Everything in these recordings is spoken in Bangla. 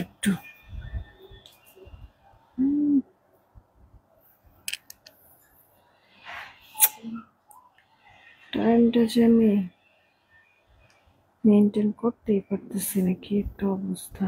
একটু টাইমটা যে আমি মেনটেন করতেই পারতেছি না, কি একটা অবস্থা।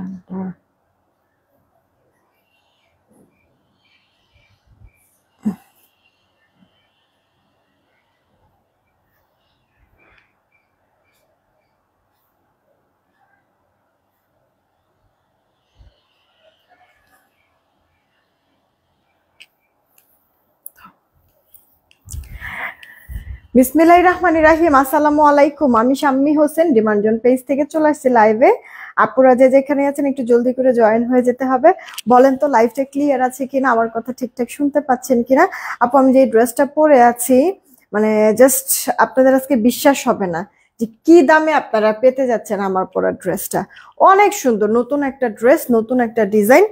বিসমিল্লাহির রহমানির রহিম। আসসালামু আলাইকুম। আমি Shammi Hossain demand zone page থেকে চলে আসছি লাইভে। আপুরা যে যেখানে আছেন একটু জলদি করে জয়েন হয়ে যেতে হবে। বলেন তো লাইভটা ক্লিয়ার আছে কিনা, আমার কথা ঠিকঠাক শুনতে পাচ্ছেন কিনা। আপু আমি যে ড্রেসটা পরে আছি মানে জাস্ট আপনাদের আজকে বিশ্বাস হবে না যে কি দামে আপনারা পেতে যাচ্ছেন আমার পরা ড্রেসটা। অনেক সুন্দর নতুন একটা ড্রেস, নতুন একটা ডিজাইন।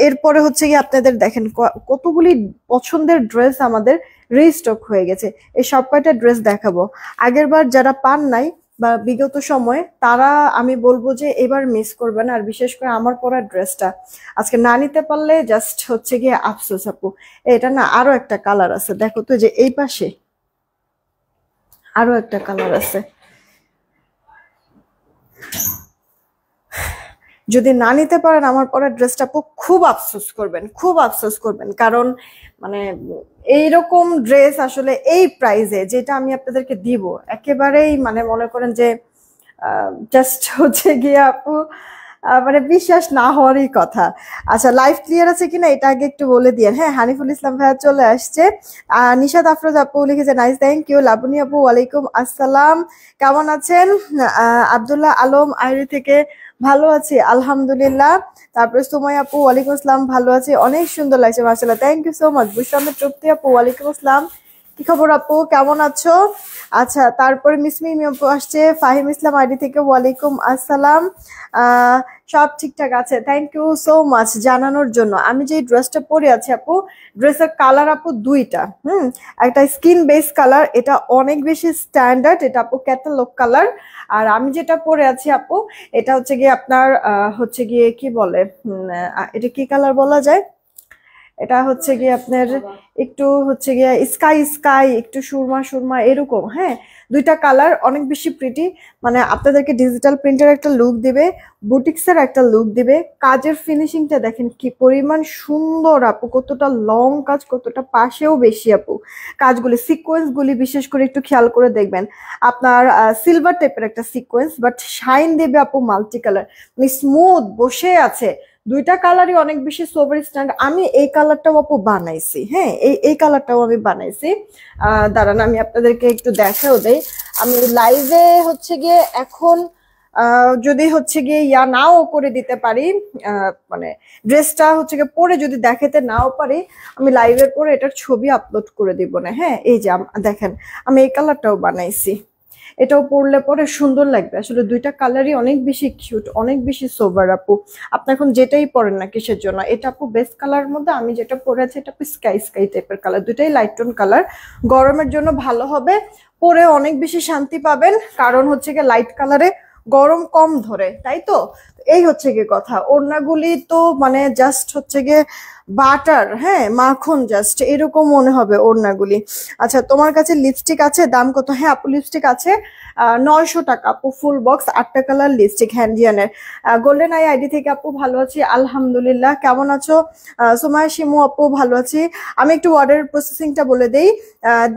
এরপরে হচ্ছে কি আপনাদের দেখেন কতগুলি পছন্দের ড্রেস আমাদের রিস্টক হয়ে গেছে। এই সব কয়টা ড্রেস দেখাবো। আগের বার যারা পান নাই বা বিগত সময় তারা আমি বলবো যে এবার মিস করবেন। আর বিশেষ করে আমার পরা ড্রেসটা আজকে না নিতে পারলে জাস্ট হচ্ছে গিয়ে আফসোস আপু। এটা না আরো একটা কালার আছে, দেখো তো যে এই পাশে আরো একটা কালার আছে। যদি না নিতে পারেন আমার পরের ড্রেসটা আপু খুব আফসোস করবেন, খুব আফসোস করবেন। কারণ মানে এইরকম ড্রেস আসলে এই প্রাইসে যেটা আমি আপনাদেরকে দিব একেবারেই মানে মনে করেন যে জাস্ট হচ্ছে গিয়ে আপু মানে বিশ্বাস না হওয়ারই কথা। আচ্ছা লাইভ ক্লিয়ার আছে কিনা এটা আগে একটু বলে দিয়ে। হ্যাঁ হানিফুল ইসলাম ভাইয়া চলে আসছে। নিশাদ আফরোজ আপু লিখেছে নাইস, থ্যাংক ইউ। লাবণী আপু ওয়ালাইকুম আসসালাম, কেমন আছেন? আব্দুল্লাহ আলম আইরি থেকে ভালো আছি আলহামদুলিল্লাহ। তারপরে সুমাই আপু ওয়ালাইকুম আসসালাম, ভালো আছি, অনেক সুন্দর লাগছে মাশাআল্লাহ, থ্যাংক ইউ সো মাচ। বুশরামের তৃপ্তি আপু ওয়ালাইকুম আসসালাম, কি খবর আপু, কেমন আছো? আচ্ছা তারপরে মিসমি আপু আসছে ফাহিম ইসলাম আইডি থেকে, ওয়ালাইকুম আসসালাম। সব ঠিকঠাক আছে, থ্যাংক ইউ সো মাচ জানানোর জন্য। আমি যে ড্রেসটা পরে আছি আপু, ড্রেসের কালার আপু দুইটা। একটা স্কিন বেস কালার, এটা অনেক বেশি স্ট্যান্ডার্ড, এটা আপু ক্যাটালগ কালার। আর আমি যেটা পরে আছি আপু এটা হচ্ছে গিয়ে আপনার হচ্ছে গিয়ে কি বলে এটা কি কালার বলা যায়, এটা হচ্ছে গিয়ে আপনার একটু হচ্ছে গিয়ে স্কাই স্কাই একটু সুরমা সুরমা এরকম। হ্যাঁ দুইটা কালার অনেক বেশি প্রিটি, মানে আপনাদেরকে ডিজিটাল প্রিন্টের একটা লুক দিবে, বুটিক্সের একটা লুক দিবে। কাজের ফিনিশিংটা দেখেন কি পরিমাণ সুন্দর আপু, কতটা লং কাজ, কতটা পাশেও বেশি আপু কাজগুলি, সিকোয়েন্স গুলি বিশেষ করে একটু খেয়াল করে দেখবেন। আপনার সিলভার টাইপের একটা সিকোয়েন্স বাট শাইন দেবে আপু মাল্টি কালার, মানে স্মুথ বসে আছে। দুইটা কালারই অনেক বেশি সোভার স্ট্যান্ড। আমি এই কালারটাও আপু বানাইছি, হ্যাঁ এই কালারটাও আমি বানাইছি। দাঁড়ান আমি আপনাদেরকে একটু দেখাও দেই। আমি লাইভে হচ্ছে গিয়ে এখন যদি হচ্ছে গিয়ে ইয়া নাও করে দিতে পারি, মানে ড্রেসটা হচ্ছে গিয়ে পরে যদি দেখাতে নাও পারি, আমি লাইভের পরে এটার ছবি আপলোড করে দিব না। হ্যাঁ এই যে দেখেন আমি এই কালারটাও বানাইছি, এটাও পরলে পরে সুন্দর লাগবে। আসলে দুইটা কালারই অনেক বেশি কিউট, অনেক বেশি সোবার আপু। আপনি এখন যেটাই পরেন না কিসের জন্য, এটা আপু বেস্ট কালার মধ্যে আমি যেটা পরে আছি এটা আপু স্কাই স্কাই টাইপের কালার, দুটাই লাইট টোন কালার। গরমের জন্য ভালো হবে, পরে অনেক বেশি শান্তি পাবেন। কারণ হচ্ছে গিয়ে লাইট কালারে গরম কম ধরে, তাই তো। এই হচ্ছে গিয়ে কথা। ওড়নাগুলি তো মানে জাস্ট হচ্ছে গিয়ে বাটার, হ্যাঁ মাখন জাস্ট এরকম মনে হবে ওড়নাগুলি। আচ্ছা তোমার কাছে লিপস্টিক আছে, দাম কত? হ্যাঁ আপু লিপস্টিক আছে 900 টাকা আপু, ফুল বক্স 8টা কালার লিপস্টিক হ্যান্ডিয়ানের। গোল্ডেন আই আইডি থেকে আপু ভালো আছি আলহামদুলিল্লাহ, কেমন আছো? সোমায়া শিমু আপু ভালো আছি। আমি একটু অর্ডার প্রসেসিংটা বলে দেই,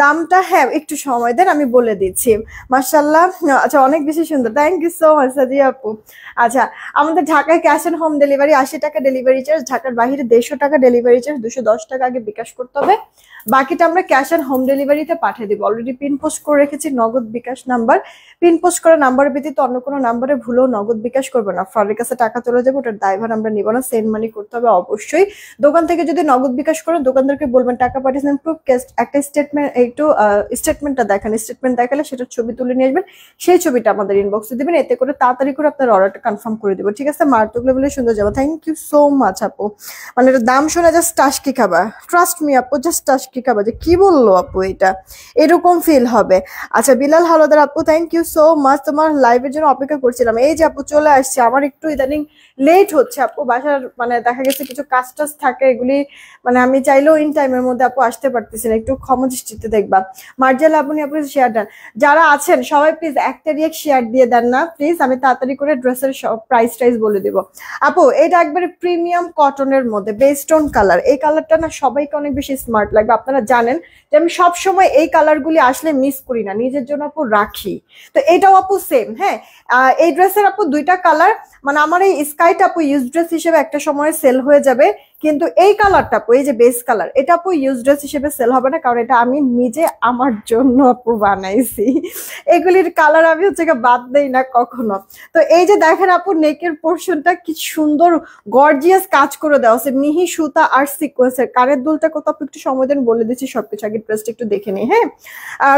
দামটা হ্যাঁ একটু সময় দেন আমি বলে দিচ্ছি। মাশাআল্লাহ আচ্ছা অনেক বেশি সুন্দর, thank you so much Sadia আপু। আচ্ছা আমাদের ঢাকায় ক্যাশ অ্যান্ড হোম ডেলিভারি 80 টাকা ডেলিভারি চার্জ, ঢাকার বাইরে 150 টাকা ডেলিভারি চার্জ, 210 টাকা আগে বিকাশ করতে হবে, বাকিটা আমরা ক্যাশ অ্যান্ড হোম ডেলিভারিতে পাঠিয়ে দিব। অলরেডি পিন পোস্ট করে রেখেছি নগদ বিকাশ নাম্বার, পিন পোস্ট করা নাম্বার ব্যতীত অন্য কোনো নাম্বারে ভুলেও নগদ বিকাশ করবে না, ফ্রডের কাছে টাকা চলে যাবে, ওটার দায়ভার আমরা নিব না। সেন্ড মানি করতে হবে অবশ্যই। দোকান থেকে যদি নগদ বিকাশ করেন দোকানদারকে বলবেন টাকা পাঠিয়েছেন, প্রুফ একটা স্টেটমেন্ট, একটু স্টেটমেন্টটা দেখান, স্টেটমেন্ট দেখালে সেটার ছবি তুলে নিয়ে আসবেন, সেই ছবিটা আমাদের ইনবক্সে দিবেন, এতে করে তাড়াতাড়ি করে আপনার অর্ডারটা কনফার্ম করে দিব, ঠিক আছে? মারাত্মক লেভেলে সুন্দর যাবো। থ্যাংক ইউ সো মাচ আপু। মানে এটা দাম শুনে জাস্ট টাসকি খাবা, ট্রাস্ট মি আপু, জাস্ট টাসকি খাবা যে কি বললো আপু, এটা এরকম ফিল হবে। আচ্ছা বিলাল হালদার আপু, থ্যাংক ইউ সো মাচ, তোমার লাইভের জন্য অপেক্ষা করছিলাম। এই যে আপু চলে আসছে, আমার একটু ইদানিং লেট হচ্ছে আপু, বাসার মানে দেখা গেছে কিছু কাজ টাজ থাকে, এগুলি মানে আমি চাইলেও ইন টাইমের মধ্যে আপু আসতে পারতেছি না, একটু ক্ষমা দৃষ্টিতে দেখবা। মার্জাল আপনি আপনি শেয়ার দেন, যারা আছেন সবাই প্লিজ একটা রিয়েক্ট শেয়ার দিয়ে দেন না প্লিজ, আমি তাড়াতাড়ি করে ড্রেসের প্রাইস টাইস বলে দিব। আপু এটা একবারে প্রিমিয়াম কটনের মধ্যে বেস্টন কালার, এই কালারটা না সবাইকে অনেক বেশি স্মার্ট লাগবে। আপনারা জানেন যে আমি সবসময় এই কালারগুলি আসলে মিস করি না, নিজের জন্য আপু রাখি। তো এটাও আপু সেম, হ্যাঁ এই ড্রেসের আপু দুইটা কালার, মানে আমার এই স্কাইটা আপু ইউজ ড্রেস হিসেবে একটা সময় সেল হয়ে যাবে, কিন্তু এই কালারটা আপু, এই যে বেস কালার, এটা আপু ইউজ ড্রেস হিসেবে সেল হবে না, কারণ এটা আমি নিজে আমার জন্য আপু বানাইছি। এগুলির কালার আমি হচ্ছে বাদ দেই না কখনো। তো এই যে দেখেন আপু নেকের পোর্শনটা কি সুন্দর গর্জিয়াস কাজ করে দেওয়া আছে, মিহি সুতা আর সিকোয়েন্সের। কানের দুলটা কত আপু একটু সময় দেন, বলে দিচ্ছি সবকিছু, আগে ড্রেসটা একটু দেখে নিই। হ্যাঁ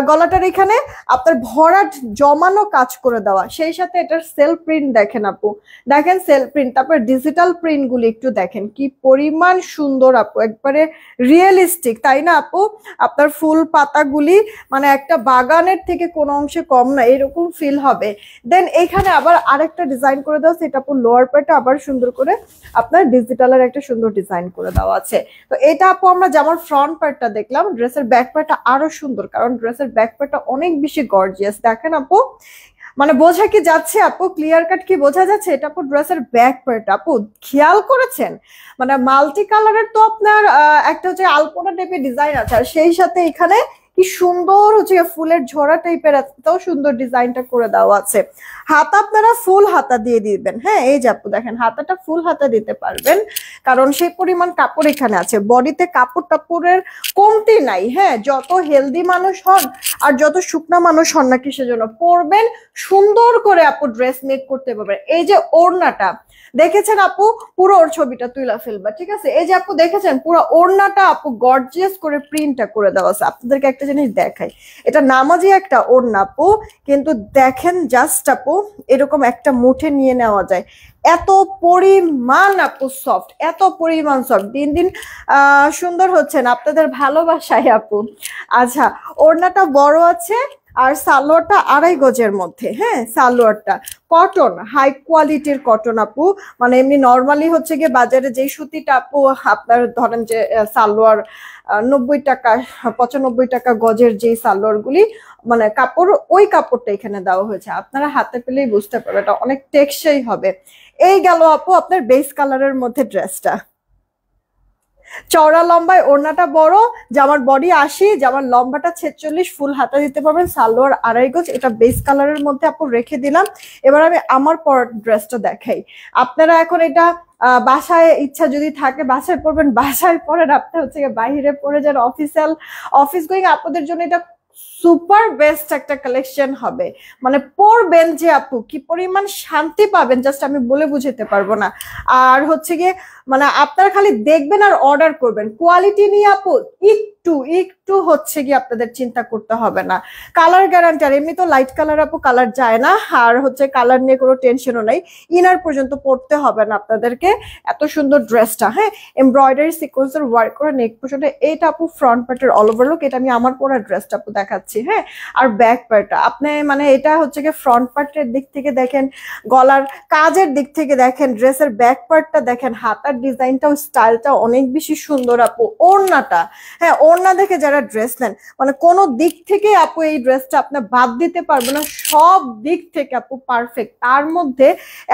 গলাটার এখানে আপনার ভরাট জমানো কাজ করে দেওয়া, সেই সাথে এটার সেলফ প্রিন্ট দেখেন আপু, দেখেন সেলফ প্রিন্ট, তারপর ডিজিটাল প্রিন্ট গুলি একটু দেখেন কি পরিমাণ সুন্দর আপু, একবারে রিয়েলিস্টিক, তাই না আপু? আপনার ফুল পাতাগুলি মানে একটা বাগানের থেকে কোনো অংশে কম না, এরকম ফিল হবে। দেন এখানে আবার আরেকটা ডিজাইন করে দেওয়া, সেটা আপু লোয়ার পার্টটা আবার সুন্দর করে আপনার ডিজিটালের একটা সুন্দর ডিজাইন করে দেওয়া আছে। তো এটা আপু আমরা যেমন ফ্রন্ট পার্টটা দেখলাম, ড্রেসের ব্যাক পার্টটা আরো সুন্দর, কারণ ড্রেসের ব্যাক পার্টটা অনেক বেশি গর্জিয়াস। দেখেন আপু মানে বোঝা কি যাচ্ছে আপু, ক্লিয়ার কাট কি বোঝা যাচ্ছে? এটা আপু ড্রেসের ব্যাক পার্ট, আপু খেয়াল করেছেন মানে মাল্টি কালারের তো আপনার একটা হচ্ছে আলপনা টাইপের ডিজাইন আছে, আর সেই সাথে এখানে কি সুন্দর হচ্ছে ফুলের ঝরা টাইপের এতটাও সুন্দর ডিজাইনটা করে দেওয়া আছে। হাতা আপনারা ফুল হাতা দিয়ে দিবেন, হ্যাঁ এই যে আপু দেখেন হাতাটা ফুল হাতা দিতে পারবেন, কারণ সেই পরিমাণ কাপড় এখানে আছে, বডিতে কাপড় টাপড়ের কমতি নাই। হ্যাঁ যত হেলদি মানুষ হন আর যত শুকনা মানুষ হন না কিসের জন্য পরবেন, সুন্দর করে আপু ড্রেস মেক করতে পারবেন। এই যে ওড়নাটা দেখেছেন আপু, পুরো ওর ছবিটা তুইলা ফেলবা, ঠিক আছে? এই যে আপু দেখেছেন পুরো ওড়নাটা আপু গর্জিয়াস করে প্রিন্টটা করে দেওয়া আছে। আপনাদেরকে একটা জিনিস দেখাই, এটা নামাজি একটা ওড়না আপু, কিন্তু দেখেন জাস্ট আপু এরকম একটা মুঠে নিয়ে নেওয়া যায়, এত পরিমাণ আপু সফট, এত পরিমাণ সফট, দিন দিন সুন্দর হচ্ছেন আপনাদের ভালোবাসায় আপু। আচ্ছা ওড়নাটা বড় আছে, আর সালোয়ারটা 2.5 গজের মধ্যে, হ্যাঁ সালোয়ারটা কটন, হাই কোয়ালিটির কটন আপু, মানে এমনি নর্মালি হচ্ছে গিয়ে বাজারে যেই সুতিটা আপু আপনার ধরেন যে সালোয়ার 90 টাকা 95 টাকা গজের যেই সালোয়ার গুলি, মানে কাপড় ওই কাপড়টা এখানে দেওয়া হয়েছে, আপনারা হাতে পেলেই বুঝতে পারবেন এটা অনেক টেকসই হবে। এই গেল আপু আপনার বেস কালারের মধ্যে ড্রেসটা, চওড়া লম্বায় ওড়নাটা বড়, জামার বডি 80, জামার লম্বাটা 46, ফুল হাতা দিতে পারবেন, সালোয়ার 2.5 গজ। এটা বেস কালারের মধ্যে আপু রেখে দিলাম। এবার আমি আমার পর ড্রেসটা দেখাই, আপনারা এখন এটা বাসায় ইচ্ছা যদি থাকে বাসায় পরবেন, বাসায় পরেন, আপনি হচ্ছে বাইরে পরে যান অফিসিয়াল অফিস গোয়িং, আপনাদের জন্য এটা সুপার বেস্ট একটা কালেকশন হবে। মানে পরবেন যে আপু কি পরিমাণ শান্তি পাবেন জাস্ট আমি বলে বুঝাতে পারবো না। আর হচ্ছে গিয়ে মানে আপনারা খালি দেখবেন আর অর্ডার করবেন, কোয়ালিটি নিয়ে আপু একটু একটু হচ্ছে গিয়ে আপনাদের চিন্তা করতে হবে না। কালার গ্যারান্টি, আর এমনি তো লাইট কালার আপু কালার যায় না, আর হচ্ছে কালার নিয়ে কোনো টেনশনও নাই, ইনার পর্যন্ত পড়তে হবে না আপনাদেরকে। এত সুন্দর ড্রেসটা, হ্যাঁ এমব্রয়ডারি সিকোয়েন্সের ওয়ার্ক করে নেক পর্যন্ত, এটা আপু ফ্রন্ট পার্টের অল ওভার লুক, এটা আমি আমার পরা ড্রেসটা আপু দেখাচ্ছি। হ্যাঁ আর ব্যাক পার্টটা আপনি মানে এটা হচ্ছে গিয়ে ফ্রন্ট পার্টের দিক থেকে দেখেন, গলার কাজের দিক থেকে দেখেন, ড্রেসের ব্যাক পার্টটা দেখেন, হাতার ডিজাইনটাও স্টাইলটা অনেক বেশি সুন্দর আপু। ওড়নাটা, হ্যাঁ ওড়না দেখে যারা ড্রেস নেন মানে কোনো দিক থেকে আপু এই ড্রেসটা আপনি বাদ দিতে পারবেন না, সব দিক থেকে আপু পারফেক্ট। তার মধ্যে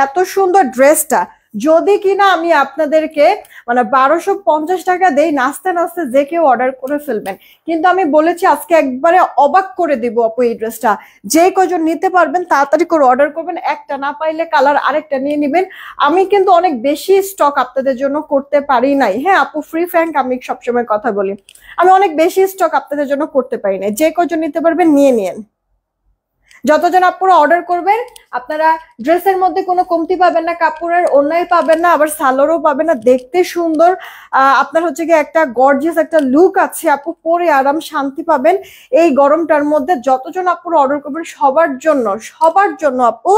এত সুন্দর ড্রেসটা যদি কিনা আমি আপনাদেরকে মানে 1250 টাকা দেই, নাচতে নাচতে যে কেউ অর্ডার করে ফেলবেন, কিন্তু আমি বলেছি আজকে একবারে অবাক করে দিব আপু এই ড্রেসটা। যে কজন নিতে পারবেন তাড়াতাড়ি করে অর্ডার করবেন, একটা না পাইলে কালার আরেকটা নিয়ে নেবেন। আমি কিন্তু অনেক বেশি স্টক আপনাদের জন্য করতে পারি নাই, হ্যাঁ আপু ফ্রি ফ্র্যাঙ্ক আমি সবসময় কথা বলি, আমি অনেক বেশি স্টক আপনাদের জন্য করতে পারি নাই, যে কজন নিতে পারবেন নিয়ে নিন। যতজন আপুরা অর্ডার করবেন আপনারা ড্রেসের মধ্যে কোনো কমতি পাবেন না, কাপড়ের অন্যায় পাবেন না, আবার সালোয়ারও পাবেন না, দেখতে সুন্দর। আপনার হচ্ছে কি একটা গর্জিয়াস একটা লুক আছে আপু, পরে আরাম শান্তি পাবেন এই গরমটার মধ্যে। যতজন আপুরা অর্ডার করবেন সবার জন্য আপু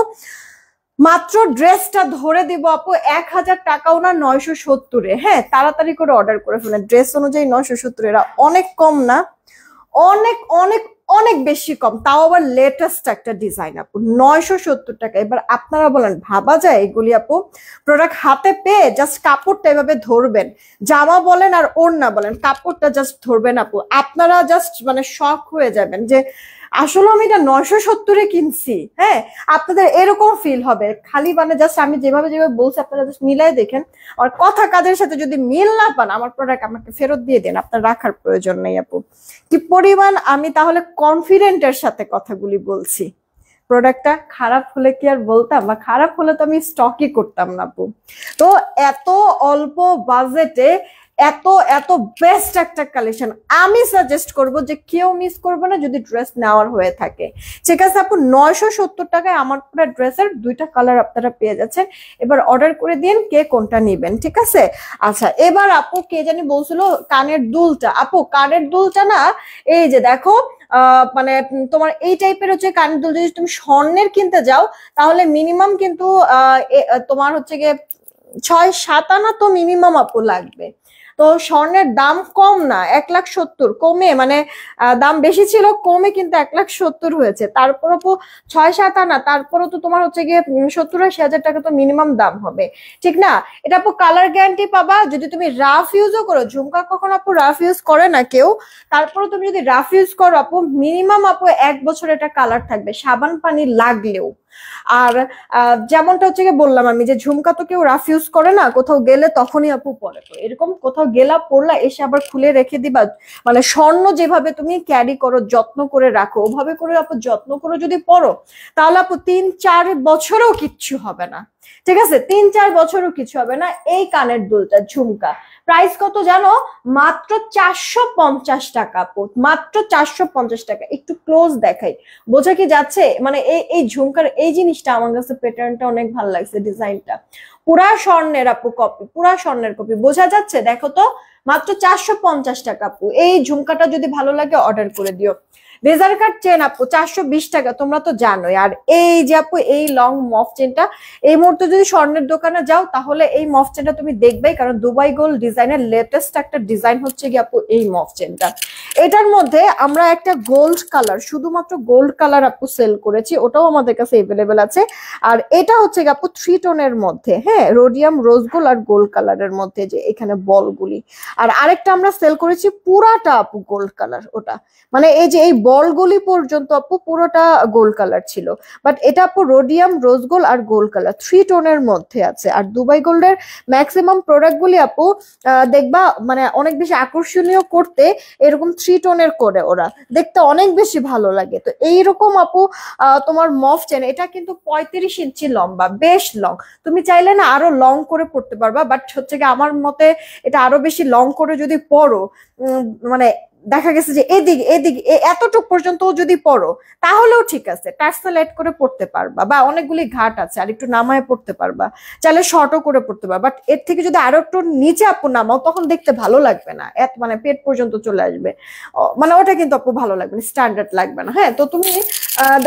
মাত্র ড্রেসটা ধরে দিব আপু 1000 টাকাও না, 970-এ। হ্যাঁ, তাড়াতাড়ি করে অর্ডার করে ফেলেন। ড্রেস অনুযায়ী 970, এরা অনেক কম না, অনেক অনেক অনেক বেশি কম, তাও আবার লেটেস্ট একটা ডিজাইন আপু 970 টাকা। এবার আপনারা বলেন ভাবা যায় এগুলি আপু? প্রোডাক্ট হাতে পেয়ে জাস্ট কাপড়টা এভাবে ধরবেন, জামা বলেন আর ওড়না বলেন, কাপড়টা জাস্ট ধরবেন আপু, আপনারা জাস্ট মানে শক হয়ে যাবেন যে আসলে আমি এটা 970-এ কিনছি। হ্যাঁ, আপনাদের এরকম ফিল হবে। খালি মানে জাস্ট আমি যেভাবে যেভাবে বলছি আপনারা জাস্ট মিলাই দেখেন, আর কথা কাজের সাথে যদি মিল না পান আমার প্রোডাক্ট আমাকে ফেরত দিয়ে দেন, আপনার রাখার প্রয়োজন নেই আপু। কি পরিমাণ আমি তাহলে কনফিডেন্টের সাথে কথাগুলি বলছি। প্রোডাক্টটা খারাপ হলে কি আর বলতাম, বা খারাপ হলে তো আমি স্টকই করতাম না আপু। তো এত অল্প বাজেটে এত এত বেস্ট একটা কালেকশন আমি সাজেস্ট করব যে কেউ মিস করবে না যদি ড্রেস নেওয়ার হয়ে থাকে। ঠিক আছে আপু, 970 টাকায় আমার পুরো ড্রেসের 2টা কালার আপনারা পেয়ে যাচ্ছেন। এবার অর্ডার করে দিন কে কোনটা নেবেন, ঠিক আছে? আচ্ছা, এবার আপু কে জানি বলছিল কানের দুলটা। আপু কানের দুলটা না, এই যে দেখো মানে তোমার এই টাইপের হচ্ছে কানের দুল যদি তুমি স্বর্ণের কিনতে যাও তাহলে মিনিমাম কিন্তু তোমার হচ্ছে গিয়ে 6-7 আনা তো মিনিমাম আপু লাগবে। তো স্বর্ণের দাম কম না, 1,70,000 কমে, মানে দাম বেশি ছিল, কমে কিন্তু 1,70,000 হয়েছে। তারপর আপু 6-7 আনা, তারপরে তো তোমার হচ্ছে গিয়ে 70-80 হাজার টাকা তো মিনিমাম দাম হবে, ঠিক না? এটা আপু কালার গ্যারান্টি পাবা। যদি তুমি রাফ ইউজও করো, ঝুমকা কখনো আপু রাফ ইউজ করে না কেউ, তারপরে তুমি যদি রাফ ইউজ করো আপু মিনিমাম আপু 1 বছর এটা কালার থাকবে, সাবান পানি লাগলেও। আর যেমনটা হচ্ছে বললাম আমি যে ঝুমকা তো কেউ রাফ ইউজ করে না, কোথাও গেলে তখনই আপু পরে। এরকম কোথাও গেলা পড়লা এসে আবার খুলে রেখে দিবা, মানে স্বর্ণ যেভাবে তুমি ক্যারি করো যত্ন করে রাখো ওভাবে করে আপু যত্ন করে যদি পরো তাহলে আপু 3-4 বছরও কিচ্ছু হবে না, ঠিক আছে? 3-4 বছরও কিছু হবে না। এই কানের দুলটা ঝুমকা প্রাইস কত জানো? মাত্র 450 টাকা আপু, মাত্র 450 টাকা। একটু ক্লোজ দেখাই, বোঝা কি যাচ্ছে? মানে এই ঝুমকার এই জিনিসটা আমার কাছে প্যাটার্নটা অনেক ভালো লাগছে, ডিজাইনটা পুরা স্বর্ণের আপু কপি, পুরা স্বর্ণের কপি, বোঝা যাচ্ছে? দেখো তো, মাত্র 450 টাকা আপু। এই ঝুমকাটা যদি ভালো লাগে অর্ডার করে দিও। রেজার কাট চেন আপু 420 টাকা, তোমরা তো জানোই। আর এই যে আপু এই লং মফ চেনটা, এই মুহূর্তে যদি স্বর্ণের দোকানে যাও তাহলে এই মফ চেনটা তুমি দেখবেই, কারণ দুবাই গোল্ড ডিজাইনের লেটেস্ট একটা ডিজাইন হচ্ছে কি আপু এই মফ চেনটা। এটার মধ্যে আমরা একটা গোল্ড কালার, শুধুমাত্র গোল্ড কালার আপু সেল করেছি, ওটাও আমাদের কাছে এভেলেবেল আছে। আর এটা হচ্ছে কি আপু 3 টোনের মধ্যে, হ্যাঁ, রোডিয়াম রোজ গোল্ড আর গোল্ড কালারের মধ্যে, যে এখানে বলগুলি। আর আরেকটা আমরা সেল করেছি পুরাটা আপু গোল্ড কালার, ওটা মানে এই যে এই বলগুলি পর্যন্ত আপু পুরোটা গোল্ড কালার ছিল। বাট এটা আপু রোডিয়াম রোজ গোল্ড আর গোল্ড কালার 3 টোনের মধ্যে আছে। আর দুবাই গোল্ডের ম্যাক্সিমাম প্রোডাক্ট গুলি আপু দেখবা মানে অনেক বেশি আকর্ষণীয় করতে এরকম 3 টোনের করে ওরা দেখতে অনেক বেশি ভালো লাগে। তো এইরকম আপু তোমার মফ চেন, এটা কিন্তু 35 ইঞ্চি লম্বা, বেশ লং। তুমি চাইলে না আরো লং করে পড়তে পারবা, বাট হচ্ছে কি আমার মতে এটা আরো বেশি লং করে যদি পড়ো মানে দেখা গেছে যে এদিকে এদিকে এতটুকু পর্যন্ত যদি পড়ো তাহলেও ঠিক আছে, টার্সেল এড করে পড়তে পারবা, বা অনেকগুলি ঘাট আছে আর একটু নামায় পড়তে পারবা, চাইলে শর্টও করে পড়তে পারবা। বাট এর থেকে যদি আরো একটু নিচে আপু নামাও তখন দেখতে ভালো লাগবে না, এত মানে পেট পর্যন্ত চলে আসবে, মানে ওটা কিন্তু আপু ভালো লাগবে না, স্ট্যান্ডার্ড লাগবে না। হ্যাঁ, তো তুমি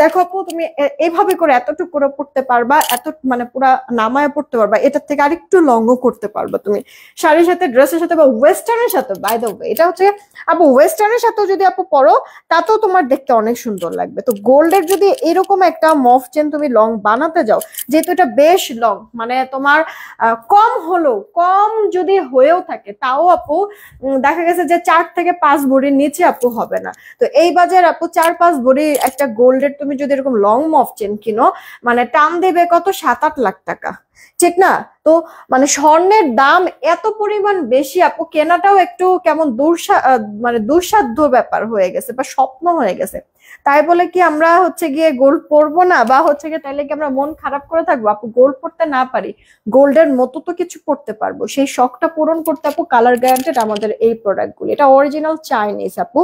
দেখো আপু তুমি এইভাবে করে এতটুকু করে পড়তে পারবা, এত মানে পুরা নামায় পড়তে পারবা, এটার থেকে আরেকটু লংও করতে পারবা তুমি শাড়ির সাথে, ড্রেসের সাথে, বা ওয়েস্টার্নের সাথে। বাই দ্য ওয়ে এটা হচ্ছে আপু ওয়েস্টার্নের সাথেও যদি আপু পরো তাতেও তোমার দেখতে অনেক সুন্দর লাগবে। তো গোল্ডের যদি এরকম একটা মফ চেন তুমি লং বানাতে যাও, যেহেতু এটা বেশ লং, মানে তোমার কম হলো, কম যদি হয়েও থাকে তাও আপু দেখা গেছে যে 4 থেকে 5 ভরির নিচে আপু হবে না। তো এই বাজার আপু 4-5 ভরি একটা গোল্ডের তুমি যদি এরকম লং মফ চেন কিনো, মানে টান দেবে কত 7-8 লাখ টাকা। ঠিক না? তো মানে স্বর্ণের দাম এত পরিমাণ বেশি আপু, কেনাটাও একটু কেমন মানে দুঃসাধ্য ব্যাপার হয়ে গেছে বা স্বপ্ন হয়ে গেছে। তাই বলে কি আমরা হচ্ছে গিয়ে গোল্ড পরবো না, বা হচ্ছে গিয়ে তাইলে কি আমরা মন খারাপ করে থাকবো? আপু গোল্ড পরতে না পারি, গোল্ডের মতো তো কিছু পড়তে পারবো। সেই শখটা পূরণ করতে আপু কালার গ্যারান্টেড আমাদের এই প্রোডাক্ট গুলি। এটা অরিজিনাল চাইনিজ আপু,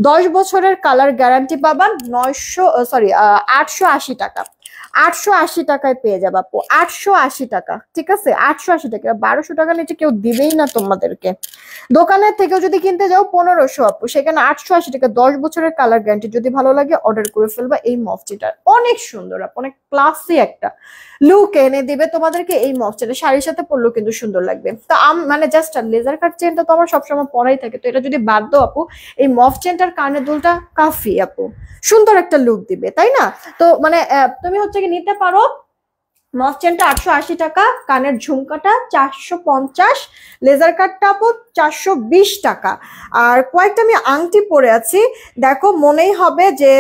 10 বছরের কালার গ্যারান্টি পাবেন। 880 টাকা, 880 টাকায় পেয়ে যাবে আপু, 880 টাকা। ঠিক আছে, 880 টাকা, 1200 টাকা নিচে কেউ দিবেই না তোমাদেরকে। দোকানের থেকেও যদি কিনতে যাও 1500 আপু, সেখানে 880 টাকা, 10 বছরের কালার গ্যারান্টি। যদি ভালো লাগে অর্ডার করে ফেলবা। এই মফটিটা অনেক সুন্দর আপু, অনেক ক্লাসি একটা লুক এনে দিবে তোমাদেরকে। এই মফটিটা শাড়ির সাথে পরলেও কিন্তু সুন্দর লাগবে। তো মানে জাস্ট লেজার কাট চেনটা তো আমার সবসময় পরাই থাকে, তো এটা যদি বাদ দাও আপু, এই মফ চেনটার কানের দুলটা কাফি আপু, সুন্দর একটা লুক দিবে, তাই না? তো মানে তুমি হচ্ছে কি নিতে পারো। মফ চেনটা 880 টাকা, কানের ঝুমকাটা 450, লেজার কাটটা আপু 420 টাকা। আর কয়েকটা আমি আংটি পরে আছি, দেখো মনেই হবে যে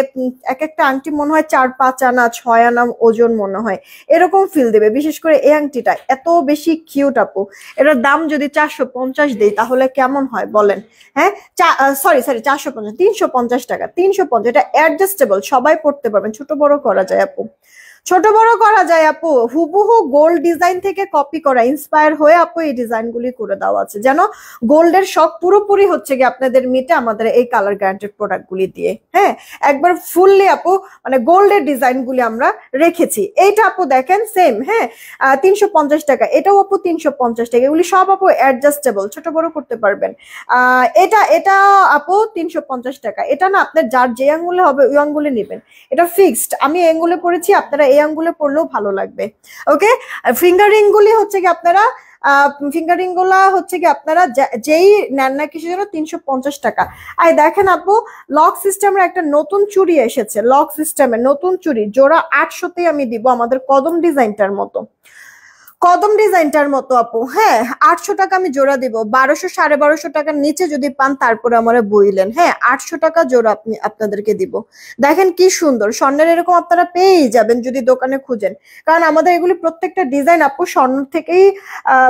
এক একটা আংটি মনে হয় 4-5 আনা 6 আনা ওজন মনে হয়, এরকম ফিল দেবে। বিশেষ করে এই আংটিটা এত বেশি কিউট আপু, এটার দাম যদি 450 দেই তাহলে কেমন হয় বলেন? হ্যাঁ, সরি 450, 350 টাকা, 350। এটা অ্যাডজাস্টেবল, সবাই পড়তে পারবেন, ছোট বড় করা যায় আপু, ছোট বড় করা যায় আপু। হুবহু গোল্ড ডিজাইন থেকে কপি করা, ইন্সপায়ার হয়ে আপু এই ডিজাইন গুলি করে দেওয়া আছে, যেন গোল্ডের শখ পুরোপুরি হচ্ছে গিয়ে আপনাদের মিটে আমাদের এই কালার গ্যারান্টেড প্রোডাক্ট গুলি দিয়ে। হ্যাঁ, একবার ফুললি আপু মানে গোল্ডের ডিজাইন গুলি আমরা রেখেছি। এইটা আপু দেখেন সেম, হ্যাঁ 350 টাকা, এটাও আপু 350 টাকা। এগুলি সব আপু অ্যাডজাস্টেবল, ছোট বড় করতে পারবেন। এটা আপু 350 টাকা। এটা না আপনার যার যে আঙ্গুলে হবে ওই আঙ্গুলে নেবেন, এটা ফিক্সড। আমি আঙ্গুলে পড়েছি, আপনারা এই আঙ্গুলে পড়লেও ভালো লাগবে। ওকে, ফিঙ্গারিং গুলি হচ্ছে কি আপনারা ফিঙ্গারিং গুলা হচ্ছে কি আপনারা যেই নেন না কিসের জন্য 350 টাকা। আর দেখেন আপু, লক সিস্টেমের একটা নতুন চুড়ি এসেছে, লক সিস্টেমের নতুন চুড়ি জোড়া 800-তে আমি দিব, আমাদের কদম ডিজাইনটার মতো, কদম ডিজাইনটার মতো আপু। হ্যাঁ, 800 টাকা আমি জোড়া দিব। 1200 1250 টাকার নিচে যদি পান তারপরে আমার বইলেন। হ্যাঁ, 800 টাকা জোড়া আপনাদেরকে দিব। দেখেন কি সুন্দর স্বর্ণের, এরকম আপনারা পেয়েই যাবেন যদি দোকানে খুঁজেন। কারণ আমাদের এগুলি প্রত্যেকটা ডিজাইন আপু স্বর্ণ থেকেই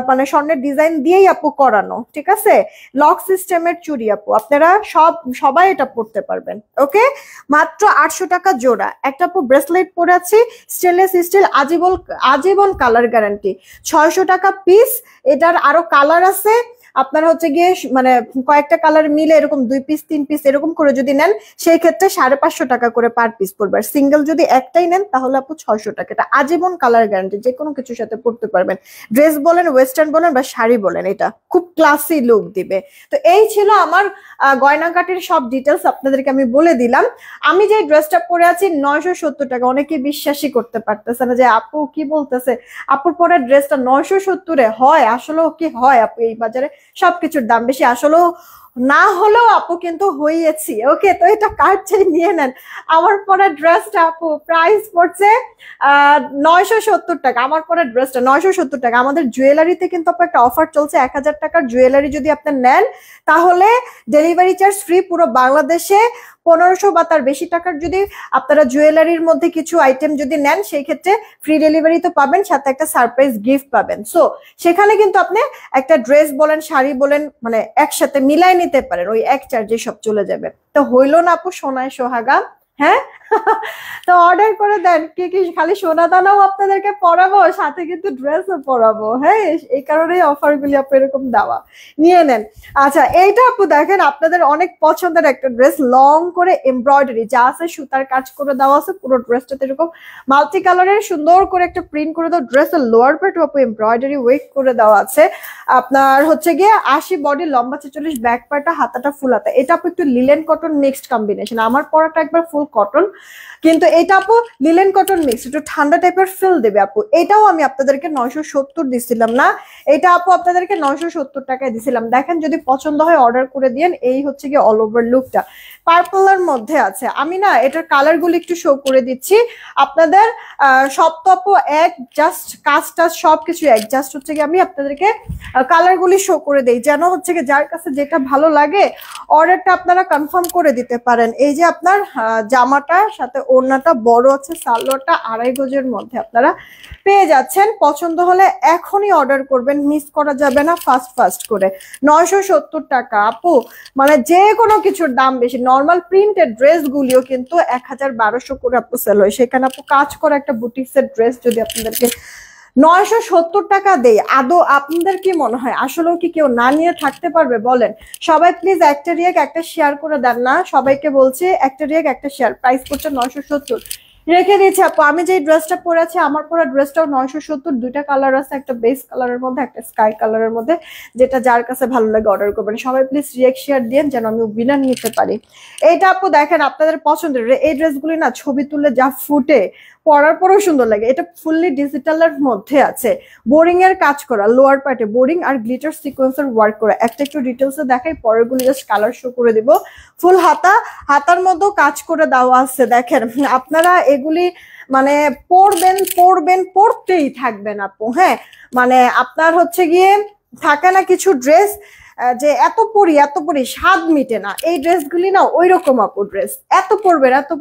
মানে স্বর্ণের ডিজাইন দিয়েই আপু করানো। ঠিক আছে, লক সিস্টেমের চুড়ি আপু, আপনারা সবাই এটা পড়তে পারবেন। ওকে, মাত্র 800 টাকা জোড়া। একটা আপু ব্রেসলেট পরে আছি, স্টেনলেস স্টিল, আজীবন কালার গ্যারান্টি, 600 টাকা পিস। এটার আরো কালার আছে, আপনারা হচ্ছে গিয়ে মানে কয়েকটা কালার মিলে এরকম 2 পিস 3 পিস এরকম করে যদি নেন সেই ক্ষেত্রে 550 টাকা করে পার পিস পড়বে। আর সিঙ্গেল যদি একটাই নেন তাহলে আপু 600 টাকা। এটা আজীবন কালার গ্যারান্টি, যে কোনো কিছুর সাথে পড়তে পারবেন, ড্রেস বলেন, ওয়েস্টার্ন বলেন বা শাড়ি বলেন, এটা খুব ক্লাসি লুক দিবে। তো এই ছিল আমার গয়নাকাটির সব ডিটেলস, আপনাদেরকে আমি বলে দিলাম। আমি যে ড্রেসটা পরে আছি 970 টাকা, অনেকে বিশ্বাসই করতে পারতেছে না যে আপু কি বলতেছে, আপুর পরে ড্রেসটা 970-এ হয়? আসলেও কি হয় আপু? এই বাজারে সবকিছুর দাম বেশি, আসলেও না হলেও আপু কিন্তু হইয়েছি। ওকে, তো এটা কার্ড চাই নিয়ে নেন। আমার পরে ড্রেসটা আপু প্রাইস পড়ছে 970 টাকা। আমার পরে ড্রেসটা 970 টাকা। আমাদের জুয়েলারিতে কিন্তু আপু একটা অফার চলছে, 1000 টাকার জুয়েলারি যদি আপনি নেন তাহলে ডেলিভারি চার্জ ফ্রি পুরো বাংলাদেশে। 1500 বা তার বেশি টাকার যদি আপনারা জুয়েলারির মধ্যে কিছু আইটেম যদি নেন সেই ক্ষেত্রে ফ্রি ডেলিভারি তো পাবেন, সাথে একটা সারপ্রাইজ গিফট পাবেন। সো সেখানে কিন্তু আপনি একটা ড্রেস বলেন, শাড়ি বলেন, মানে একসাথে মিলাই নিতে পারেন, ওই এক চার্জে সব চলে যাবে। তো হইলো না আপু সোনায় সোহাগা? হ্যাঁ, তো অর্ডার করে দেন। কি কি খালি সোনা দানাও আপনাদেরকে পরাবো, সাথে কিন্তু ড্রেসও পরাবো। হ্যাঁ, এই কারণেই অফার গুলি আপু এরকম দেওয়া, নিয়ে নেন। আচ্ছা, এইটা আপু দেখেন আপনাদের অনেক পছন্দের একটা ড্রেস, লং করে এমব্রয়ডারি যা আছে সুতার কাজ করে দেওয়া আছে, পুরো ড্রেসটাতে এরকম মাল্টি কালারের সুন্দর করে একটা প্রিন্ট করে দেওয়া। ড্রেসের লোয়ার পার্ট আপু এমব্রয়ডারি ওয়েট করে দেওয়া আছে। আপনার হচ্ছে গিয়ে 80 বডি, লম্বা 46, ব্যাক পার্টটা হাতাটা ফুল হাতা। এটা আপু একটু লিলেন কটন মিক্সড কম্বিনেশন, আমার পরাটা একবার ফুল কটন, কিন্তু এটা আপু লিলেন কটন মিক্স, একটু ঠান্ডা টাইপের ফিল দেবে আপু। এটাও আমি আপনাদেরকে 970 দিছিলাম না, এটা আপু আপনাদেরকে 970 টাকায় দিছিলাম। দেখেন যদি পছন্দ হয় অর্ডার করে দিন। এই হচ্ছে গিয়ে অল ওভার লুকটা পার্পলের মধ্যে আছে। আমি না এটার কালার গুলো একটু শো করে দিচ্ছি আপনাদের। সব তো আপু এক, জাস্ট কাজটা সবকিছু এক, জাস্ট হচ্ছে গিয়ে আমি আপনাদেরকে কালার গুলি শো করে দেই, যেন হচ্ছে গিয়ে যার কাছে যেটা ভালো লাগে অর্ডারটা আপনারা কনফার্ম করে দিতে পারেন। এই যে আপনার জামাটা, সাথে ওড়নাটা বড় আছে, সালোয়ারটা 2.5 গজের মধ্যে আপনারা পেয়ে যাচ্ছেন। পছন্দ হলে এখনই অর্ডার করবেন, মিস করা যাবে না, ফাস্ট ফাস্ট করে। 970 টাকা আপু, মানে যে কোনো কিছুর দাম বেশি। নর্মাল প্রিন্টেড ড্রেসগুলিও কিন্তু 1200 করে আপু সেল হয়, সেখানে আপু কাজ করা একটা বুটিক্সের ড্রেস যদি আপনাদেরকে 970 টাকা দেই, আদৌ আপনাদের কি মনে হয় আসলেও কি কেউ না নিয়ে থাকতে পারবে বলেন? সবাই প্লিজ একটা রিয়েক একটা শেয়ার করে দেন না, সবাইকে বলছি একটা রিয়েক একটা শেয়ার। প্রাইস পড়ছে 970, রেখে দিয়েছি আপু। আমি যে ড্রেসটা পরে আছি, আমার পরা ড্রেসটাও 970। দুইটা কালার আছে, একটা বেস কালারের মধ্যে, একটা স্কাই কালারের মধ্যে, যেটা যার কাছে ভালো লাগে অর্ডার করবেন। সবাই প্লিজ রিয়েক শেয়ার দিন যেন আমি উইনার নিতে পারি। এইটা আপু দেখেন আপনাদের পছন্দের, এই ড্রেসগুলি না ছবি তুললে যা ফুটে, পরার পরেও সুন্দর লাগে। এটা ফুললি ডিজিটালের মধ্যে আছে, বোরিং এর কাজ করা, লোয়ার পার্টে বোরিং আর গ্লিটার সিকোয়েন্সের ওয়ার্ক করা। একটা একটু ডিটেলসে দেখাই, পরেরগুলি জাস্ট কালার শো করে দিব। ফুল হাতা, হাতার মধ্যেও কাজ করে দেওয়া আছে। দেখেন আপনারা এগুলি মানে পরবেন পরবেন পরতেই থাকবেন আপু। হ্যাঁ, মানে আপনার হচ্ছে গিয়ে থাকে না কিছু ড্রেস যে এত পরি স্বাদ মিটে না, এই ড্রেসগুলি না ওই রকম আপু ড্রেস। এত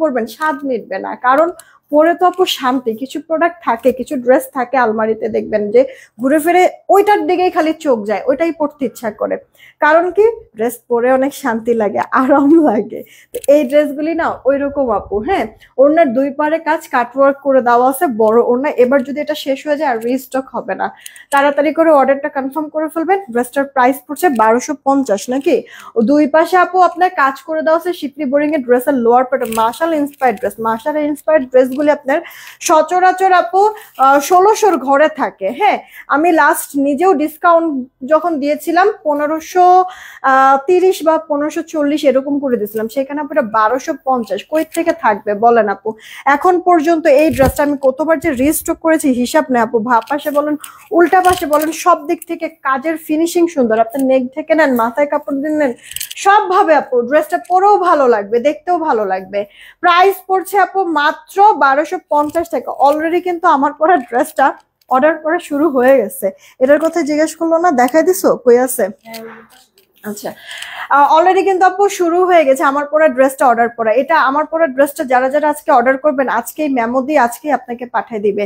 পরবেন স্বাদ মিটবে না, কারণ পরে তো আপু শান্তি। কিছু প্রোডাক্ট থাকে, কিছু ড্রেস থাকে আলমারিতে, দেখবেন যে ঘুরে ফিরে ওইটার দিকেই খালি চোখ যায়, ওইটাই পরতে ইচ্ছা করে। কারণ কি, ড্রেস পরে অনেক শান্তি লাগে, আরাম লাগে। তো এই ড্রেসগুলি না ওই রকম আপু। হ্যাঁ, ওড়নার দুই পারে কাজ কাটওয়ার্ক করে দেওয়া আছে, বড় ওড়না। এবার যদি এটা শেষ হয়ে যায় আর রিস্টক হবে না, তাড়াতাড়ি করে অর্ডারটা কনফার্ম করে ফেলবেন। ড্রেসটার প্রাইস পড়ছে 1250 নাকি। ও দুই পাশে আপু আপনার কাজ করে দেওয়া আছে শিপলি বোরিং এর ড্রেসের lower part, martial inspired dress. Martial inspired ড্রেসগুলি আপনার সচরাচর আপু 1600 ঘরে থাকে। হ্যাঁ, আমি লাস্ট নিজেও ডিসকাউন্ট যখন দিয়েছিলাম 1530 বা 1540 এরকম করে দিয়েছিলাম, সেখানে আপু 1250 কই থেকে থাকবে বলেন আপু? এখন পর্যন্ত এই ড্রেসটা আমি কতবার যে রিস্টক করেছি হিসাব নেই আপু। ভাব পাশে বলেন, উল্টা পাশে বলেন, সব দিক থেকে কাজের ফিনিশিং সুন্দর। আপনার নেক থেকে নেন, মাথায় কাপড় দিয়ে নেন, সব ভাবে আপু ড্রেসটা পরেও ভালো লাগবে, দেখতেও ভালো লাগবে। প্রাইস পড়ছে আপু মাত্র 1250 টাকা। অলরেডি কিন্তু আমার পরা ড্রেসটা অর্ডার করা শুরু হয়ে গেছে। এটার কথা জিজ্ঞেস করলো না, দেখাই দিছো কই আছে? আচ্ছা, অলরেডি কিন্তু আপু শুরু হয়ে গেছে আমার পরা ড্রেসটা অর্ডার করা। এটা আমার পরা ড্রেসটা যারা যারা আজকে অর্ডার করবেন, আজকেই মেমো দিয়ে আজকেই আপনাকে পাঠিয়ে দিবে।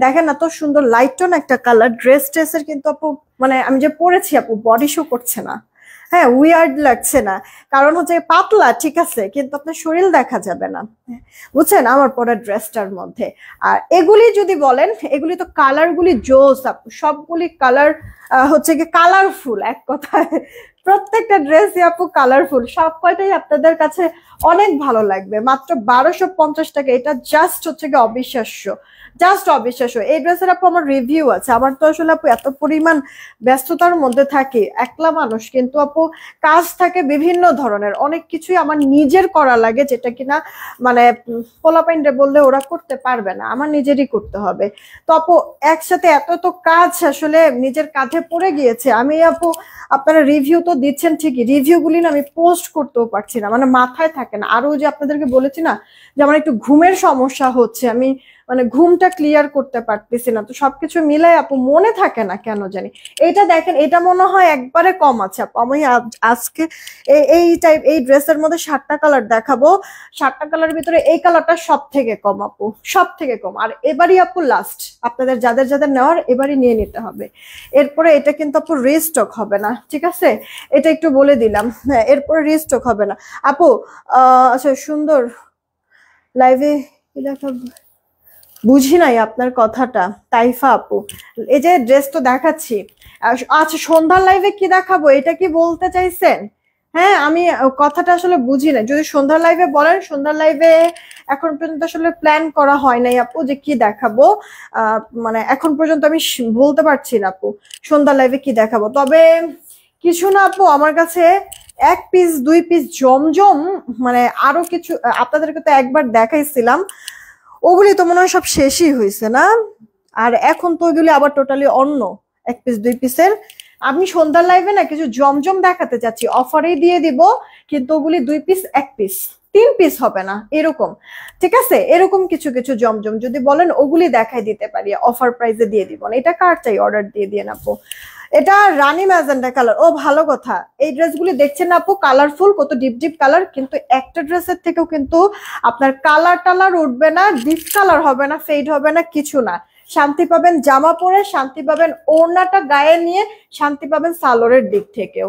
দেখেন এত সুন্দর লাইট টোন একটা কালার। ড্রেসের কিন্তু আপু মানে আমি যে পরেছি আপু, বডি শো করছে না। হ্যাঁ, উইয়ার্ড লাগছে না, কারণ হচ্ছে পাতলা ঠিক আছে, কিন্তু আপনার শরীর দেখা যাবে না, বুঝছেন আমার পরা ড্রেসটার মধ্যে। আর এগুলি যদি বলেন, এগুলি তো কালার গুলি জোস আপু, সবগুলি কালার হচ্ছে কি কালারফুল। এক কথায় প্রত্যেকটা ড্রেসই আপু কালারফুল, সব কয়টাই আপনাদের কাছে অনেক ভালো লাগবে। মাত্র 1250 টাকা, এটা জাস্ট হচ্ছে কি অবিশ্বাস্য, জাস্ট অবিশ্বাস্য। এই ড্রেসের আপু আমার রিভিউ আছে। আমার তো আসলে আপু এত পরিমাণ ব্যস্ততার মধ্যে থাকি, একলা মানুষ, কিন্তু আপু কাজ থাকে বিভিন্ন ধরনের, অনেক কিছুই আমার নিজের করা লাগে, যেটা কিনা মানে পোলাপাইনরে বললে ওরা করতে পারবে না, আমার নিজেরই করতে হবে। তো আপু একসাথে এত এত কাজ আসলে নিজের কাঁধে পড়ে গিয়েছে। আমি আপু আপনারা রিভিউ তো দিচ্ছেন ঠিকই, রিভিউগুলি না আমি পোস্ট করতেও পারছি না, মানে মাথায় থাকে না। আরো যে আপনাদেরকে বলেছি না যে আমার একটু ঘুমের সমস্যা হচ্ছে, আমি মানে ঘুমটা ক্লিয়ার করতে পারতেছি না, তো সবকিছু মিলাই আপু মনে থাকে না কেন জানি। এইটা দেখেন, এটা মনে হয় একবারে কম আছে আপু। আমি আজকে এই ড্রেসের মধ্যে 7টা কালার দেখাবো, 7টা কালারের ভিতরে এই কালারটা সব থেকে কম আপু, সব থেকে কম। আর এবারই আপু লাস্ট, আপনাদের যাদের যাদের নেওয়ার এবারই নিয়ে নিতে হবে। এরপরে এটা কিন্তু আপু রিস্টক হবে না, ঠিক আছে, এটা একটু বলে দিলাম। হ্যাঁ, এরপরে রিস্টক হবে না আপু। আচ্ছা, সুন্দর লাইভে দেখাবো, বুঝি নাই আপনার কথাটা তাইফা আপু। এই যে ড্রেস তো দেখাচ্ছি, আচ্ছা সন্ধ্যার লাইভে কি দেখাবো এটা কি বলতে চাইছেন? হ্যাঁ, আমি কথাটা আসলে বুঝি না, যদি সন্ধ্যার লাইভে বলেন। সন্ধ্যার লাইভে এখন পর্যন্ত আসলে প্ল্যান করা হয় নাই আপু যে কি দেখাবো, মানে এখন পর্যন্ত আমি বলতে পারছি না আপু সন্ধ্যার লাইভে কি দেখাবো। তবে কিছু না আপু, আমার কাছে 1 পিস 2 পিস জমজম, মানে আরো কিছু আপনাদেরকে তো একবার দেখাইছিলাম, ওগুলি তো মনে হয় সব শেষই হয়েছে না। আর এখন তো ওইগুলি আবার টোটালি অন্য 1 পিস 2 পিসের। আমি সন্ধ্যার লাইভে না কিছু জমজম দেখাতে চাচ্ছি, অফারেই দিয়ে দিব, কিন্তু ওগুলি 2 পিস 1 পিস 3 পিস হবে না এরকম, ঠিক আছে। এরকম কিছু কিছু জমজম যদি বলেন ওগুলি দেখাই দিতে পারি, অফার প্রাইসে দিয়ে দিব না। এটা কার চাই অর্ডার দিয়ে দিয়ে আপু। এটা রানী ম্যাজেন্ডা কালার। ও ভালো কথা, এই ড্রেসগুলি দেখছেন না আপু, কালারফুল, কত ডিপ ডিপ কালার, কিন্তু একটা ড্রেসের থেকেও কিন্তু আপনার কালার টালার উঠবে না, ডিসকালার হবে না, ফেড হবে না, কিছু না। শান্তি পাবেন জামা পরে, শান্তি পাবেন ওড়নাটা গায়ে নিয়ে, শান্তি পাবেন সালোয়ারের দিক থেকেও।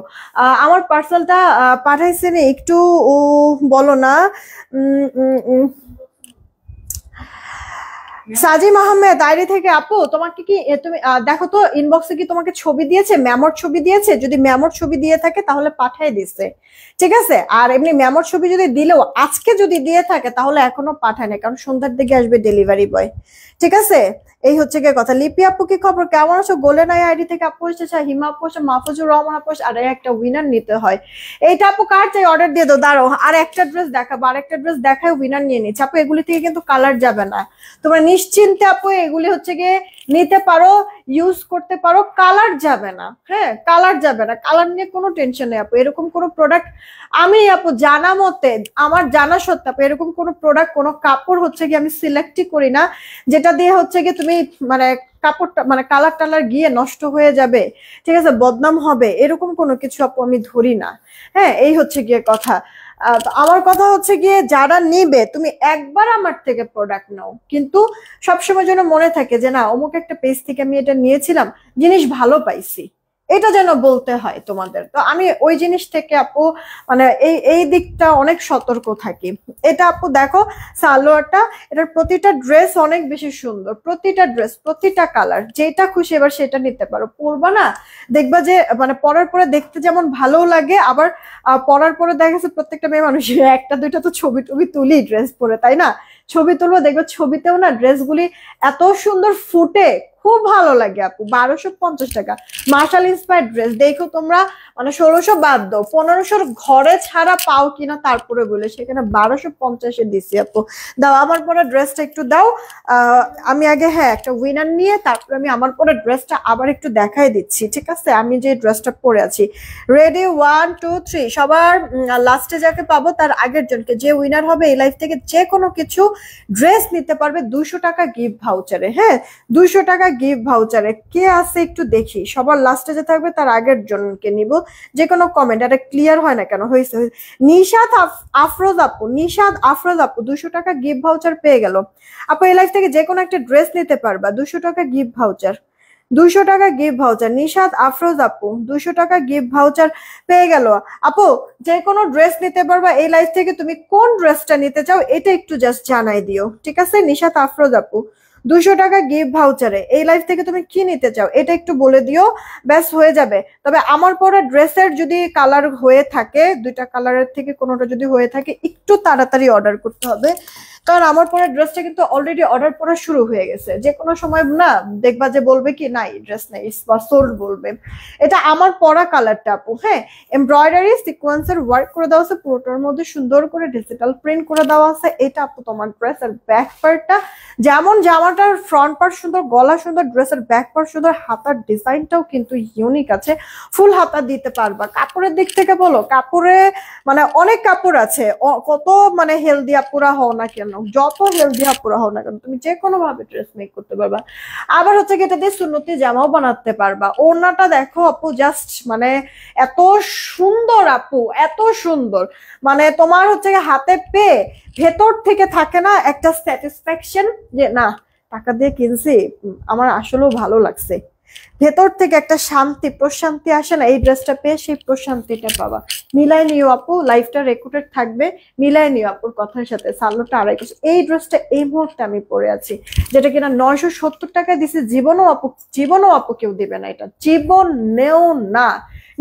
আমার পার্সেলটা পাঠাইছেন একটু বলো না। সাজিম আহমেদ আইডি থেকে, আপু তোমাকে কি তুমি দেখো তো ইনবক্সে কি তোমাকে ছবি দিয়েছে, মেমোর ছবি দিয়েছে? যদি মেমোর ছবি দিয়ে থাকে তাহলে পাঠিয়ে দিছে, ঠিক আছে। আর এমনি মেমোর ছবি যদি দিলেও আজকে যদি দিয়ে থাকে তাহলে এখনো পাঠায় না, কারণ সন্ধ্যার দিকে আসবে ডেলিভারি বয়, ঠিক আছে। এই হচ্ছে গিয়ে কথা। লিপি আপু কি খবর, কেমন আছো? গোলেন আইডি থেকে আপু এসেছে, হিমা আপু এসে, মাহফুজুর রহমান আপু, আর একটা উইনার নিতে হয়। এইটা আপু কার চাই অর্ডার দিয়ে দাও, দাঁড়াও আর একটা ড্রেস দেখাবো, আর একটা ড্রেস দেখায় উইনার নিয়ে নিচ্ছে আপু। এগুলি থেকে কিন্তু কালার যাবে না, তোমরা নিশ্চিন্তে আপু এগুলি হচ্ছে গিয়ে নিতে পারো, ইউজ করতে পারো, কালার যাবে না। হ্যাঁ, কালার যাবে না, কালার নিয়ে কোনো টেনশন নেই আপু। এরকম কোনো প্রোডাক্ট আমি আপু জানা মতে, আমার জানা সত্ত্বে আপু, এরকম কোনো প্রোডাক্ট, কোনো কাপড় হচ্ছে গিয়ে আমি সিলেক্টই করি না যেটা দিয়ে হচ্ছে গিয়ে তুমি মানে কাপড়টা মানে কালার টালার গিয়ে নষ্ট হয়ে যাবে, ঠিক আছে, বদনাম হবে, এরকম কোনো কিছু আপু আমি ধরি না। হ্যাঁ, এই হচ্ছে গিয়ে কথা। আমার কথা হচ্ছে গিয়ে যারা নিবে, তুমি একবার আমার থেকে প্রোডাক্ট নাও, কিন্তু সবসময় যেন মনে থাকে যে না অমুক একটা পেজ থেকে আমি এটা নিয়েছিলাম, জিনিস ভালো পাইছি, এটা যেন বলতে হয় তোমাদের। তো আমি ওই জিনিস থেকে আপু মানে এই দিকটা অনেক সতর্ক থাকি। এটা আপু দেখো সালোয়ারটা, এটার প্রতিটা ড্রেস অনেক বেশি সুন্দর, প্রতিটা ড্রেস, প্রতিটা কালার, যেটা খুশি এবার সেটা নিতে পারো। পরবা না, দেখবা যে মানে পরার পরে দেখতে যেমন ভালো লাগে, আবার পরার পরে দেখা যাচ্ছে প্রত্যেকটা মেয়ে মানুষ একটা দুইটা তো ছবি টবি তুলি ড্রেস পরে, তাই না? ছবি তুলবো, দেখবে ছবিতেও না ড্রেসগুলি এত সুন্দর ফুটে, খুব ভালো লাগে আপু। 1250 টাকা মার্শাল ইন্সপায়ার্ড ড্রেস, দেখো তোমরা মানে 1600 বাদ দাও, 1500 ঘরে ছাড়া পাও কিনা তারপরে বলে, সেখানে 1250-এ দিছি আপু। দাও আমার পরে ড্রেসটা একটু দাও। আমি আগে হ্যাঁ একটা উইনার নিয়ে তারপরে আমি আমার পরে ড্রেসটা আবার একটু দেখাই দিচ্ছি, ঠিক আছে। আমি যে ড্রেসটা পরে আছি, রেডি 1 2 3, সবার লাস্টে যাকে পাবো তার আগের জনকে, যে উইনার হবে এই লাইফ থেকে যে কোনো কিছু ড্রেস নিতে পারবে 200 টাকা গিফট ভাউচারে। হ্যাঁ, 200 টাকা গিফট ভাউচারে কে আছে একটু দেখি, সবার লাস্টে যে থাকবে তার আগের জনকে নিব। যে কোনো কমেন্ট, এটা ক্লিয়ার হয় না কেন, হয়েছে। নিশাদ আফরোজ আপু, নিশাদ আফরোজ আপু 200 টাকা গিফট ভাউচার পেয়ে গেল আপু। এই লাইফ থেকে যে কোনো একটা ড্রেস নিতে পারবা, 200 টাকা গিফট ভাউচার, 200 টাকা গিফট ভাউচার। নিশাদ আফরোজ আপু 200 টাকা গিফট ভাউচার পেয়ে গেল আপু। যে কোনো ড্রেস নিতে পারবা এই লাইফ থেকে, তুমি কোন ড্রেসটা নিতে চাও এটা একটু জাস্ট জানাই দিও, ঠিক আছে। নিশাদ আফরোজ আপু 200 টাকা গিফট ভাউচারে এই লাইফ থেকে তুমি কি নিতে চাও এটা একটু বলে দিও, ব্যাস হয়ে যাবে। তবে আমার পরে ড্রেসের যদি কালার হয়ে থাকে, দুইটা কালারের থেকে কোনোটা যদি হয়ে থাকে, একটু তাড়াতাড়ি অর্ডার করতে হবে, কারণ আমার পরে ড্রেসটা কিন্তু অলরেডি অর্ডার করা শুরু হয়ে গেছে। যে কোনো সময় না দেখবা যে বলবে কি না এই ড্রেস নেই, সোল্ড বলবে। এটা আমার পরা কালারটা আপু। হ্যাঁ, এমব্রয়ডারি সিকোয়েন্সের ওয়ার্ক করে দেওয়া আছে, পুরোটার মধ্যে সুন্দর করে ডিজিটাল প্রিন্ট করে দেওয়া আছে। এটা আপু তোমার ড্রেস। আর ব্যাক পার্টটা যেমন জামাটার ফ্রন্ট পার্ট সুন্দর, গলা সুন্দর, ড্রেসের ব্যাক পার্ট সুন্দর, হাতার ডিজাইনটাও কিন্তু ইউনিক আছে, ফুল হাতা দিতে পারবা। কাপড়ের দিক থেকে বলো, কাপড়ে মানে অনেক কাপড় আছে, কত মানে হেলদি আপুরা হও না কেন, যত হেলদি আপুরা হও না কেন, তুমি যে কোনো ভাবে ড্রেস মেক করতে পারবা। আবার হচ্ছে কি এটা দিয়ে সুন্নতি জামাও বানাতে পারবা। ওড়নাটা দেখো আপু, জাস্ট মানে এত সুন্দর আপু, এত সুন্দর, মানে তোমার হচ্ছে হাতে পেয়ে ভেতর থেকে থাকে না একটা স্যাটিসফ্যাকশন যে না টাকা দিয়ে কিনছি, আমার আসলেও ভালো লাগছে, ভেতর থেকে একটা শান্তি প্রশান্তি আসে না, এই ড্রেসটা পেয়ে সেই প্রশান্তিটা পাবা। মিলাই নিও আপু, লাইফটা রেকর্ডেড থাকবে, মিলাই নিও আপুর কথার সাথে। সালোয়ারটা 250, এই ড্রেসটা এই মুহূর্তে আমি পরে আছি, যেটা কিনা 970 টাকায় দিছি। জীবনও আপু কেউ দিবে না এটা, জীবনেও না,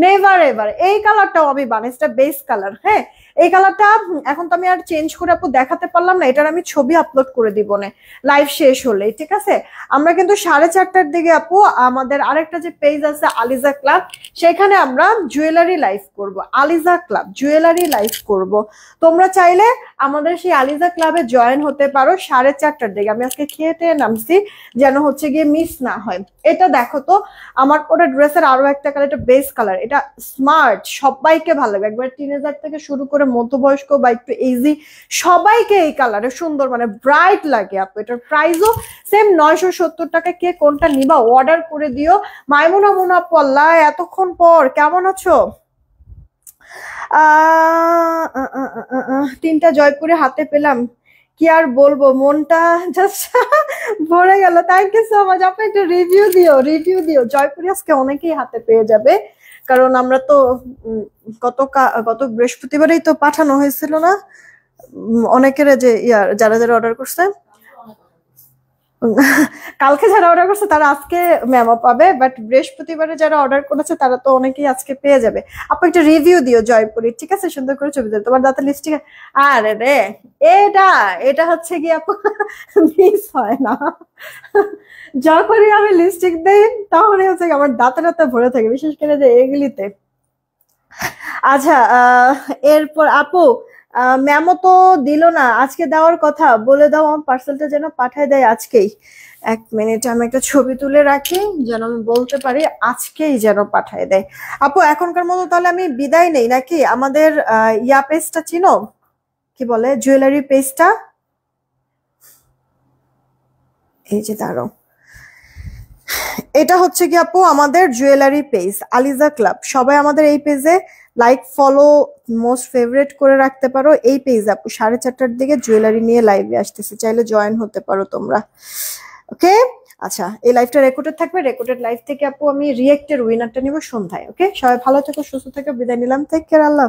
নেভার এভার। এই কালারটাও আমি বানিয়েছি, বেস কালার। হ্যাঁ, এই কালারটা এখন তো আমি আর চেঞ্জ করে আপু দেখাতে পারলাম না, এটার আমি ছবি আপলোড করে দিব না লাইভ শেষ হলেই, ঠিক আছে। আমরা কিন্তু 4:30টার দিকে আপু আমাদের আরেকটা যে পেজ আছে আলিজা ক্লাব, সেখানে আমরা জুয়েলারি লাইভ করব, আলিজা ক্লাব জুয়েলারি লাইভ করব। তোমরা চাইলে আমাদের সেই আলিজা ক্লাবে জয়েন হতে পারো 4:30টার দিকে। আমি আজকে খেয়ে নামছি যেন হচ্ছে গিয়ে মিস না হয়। এটা দেখো তো আমার ওটা ড্রেসের আরো একটা কালার, এটা বেস কালার। এটা স্মার্ট, সবাইকে ভালো লাগবে, একবার টিনেজার থেকে শুরু করে মধ্যবয়স্ক বা একটু ইজি সবাইকে এই কালারে সুন্দর মানে ব্রাইট লাগে আপু। এটার প্রাইসও সেম 970 টাকা। কে কোনটা নিবা অর্ডার করে দিও। মাইমুনা মুনাপ্পু, আল্লাহ এতক্ষণ পর, কেমন আছো? তিনটা জয়পুরে হাতে পেলাম, কি আর বলবো, মনটা জাস্ট ভরে গেল। থ্যাংক ইউ সো মাচ আপু, একটু রিভিউ দিও, রিভিউ দিও। জয়পুরে আজকে অনেকেই হাতে পেয়ে যাবে, কারণ আমরা তো গত বৃহস্পতিবারেই তো পাঠানো হয়েছিল না অনেকের, যে যারা যারা অর্ডার করছে কালকে যারা অর্ডার করছে তারা আজকে মেমো পাবে, বাট বৃহস্পতিবারে যারা অর্ডার করেছে তারা তো অনেকেই আজকে পেয়ে যাবে। আপু একটা রিভিউ দিও জয়পুরি, ঠিক আছে? সুন্দর করে ছবি দিও তোমার দাঁতের লিপস্টিক। আরে রে, এটা এটা হচ্ছে কি আপু মিস হয় না, যখনই আমি লিপস্টিক দেই তখনই হচ্ছে আমার দাঁতে দাঁতে ভরে থাকে, বিশেষ করে যে এগুলিতে। আচ্ছা, এরপর আপু ম্যামও তো দিল না, আজকে দেওয়ার কথা, বলে দাও আমার পার্সেলটা যেন পাঠায় দেয় আজকেই। 1 মিনিট আমি একটা ছবি তুলে রাখি যেন আমি বলতে পারি আজকেই যেন পাঠায় দেয়। আপু এখনকার মতো তাহলে আমি বিদায় নেই নাকি? আমাদের ইয়া পেজটা চিনো, কি বলে, জুয়েলারি পেজটা, এই যে দাঁড়াও, এটা হচ্ছে কি আপু আমাদের জুয়েলারি পেজ আলিজা ক্লাব। সবাই আমাদের এই পেজে লাইক, ফলো, মোস্ট ফেভারিট করে রাখতে পারো। এই পেজ আপু 4:30টার দিকে জুয়েলারি নিয়ে লাইভে আসতেছে, চাইলে জয়েন হতে পারো তোমরা। ওকে, আচ্ছা এই লাইভটা রেকর্ডেড থাকবে, রেকর্ডেড লাইভ থেকে আপু আমি রিয়েক্টের উইনারটা নিব সন্ধ্যায়। ওকে, সবাই ভালো থেকো, সুস্থ থেকো, বিদায় নিলাম, টেক কেয়ার, আল্লাহ।